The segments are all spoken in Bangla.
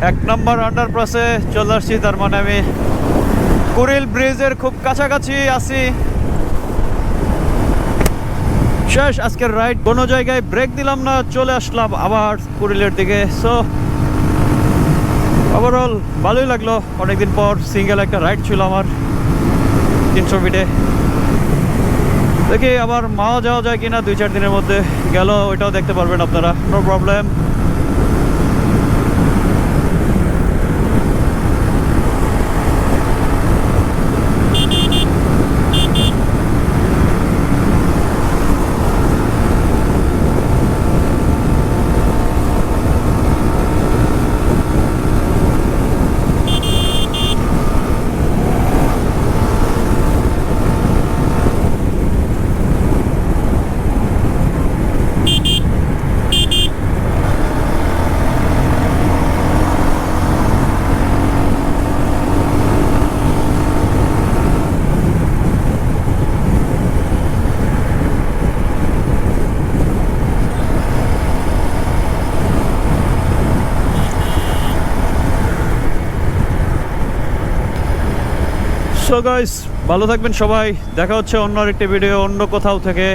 এক নম্বর আন্ডারপাসে চলে আসছি, তার মানে আমি কুড়িল ব্রিজের খুব কাছাকাছি আছি। শেষ আজকের রাইড, কোনো জায়গায় ব্রেক দিলাম না, চলে আসলাম আবার কুড়িলের দিকে। সো ওভারঅল ভালোই লাগলো, অনেকদিন পর সিঙ্গেল একটা রাইড ছিল আমার 300 ফিটে। দেখি আবার মাও যাওয়া যায় কিনা 2-4 দিনের মধ্যে, গেল ওইটাও দেখতে পারবেন আপনারা, নো প্রবলেম। সো গাইস, ভালো থাকবেন সবাই, দেখা হচ্ছে অন্য আরেকটি ভিডিও, অন্য কোথাও থেকে,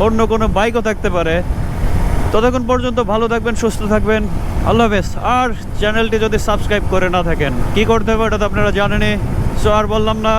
অন্য কোনো বাইকও থাকতে পারে। ততক্ষণ পর্যন্ত ভালো থাকবেন, সুস্থ থাকবেন, আল্লাহ হাফেজ। আর চ্যানেলটি যদি সাবস্ক্রাইব করে না থাকেন, কি করতে হবে ওটা তো আপনারা জানেনই, সো আর বললাম না।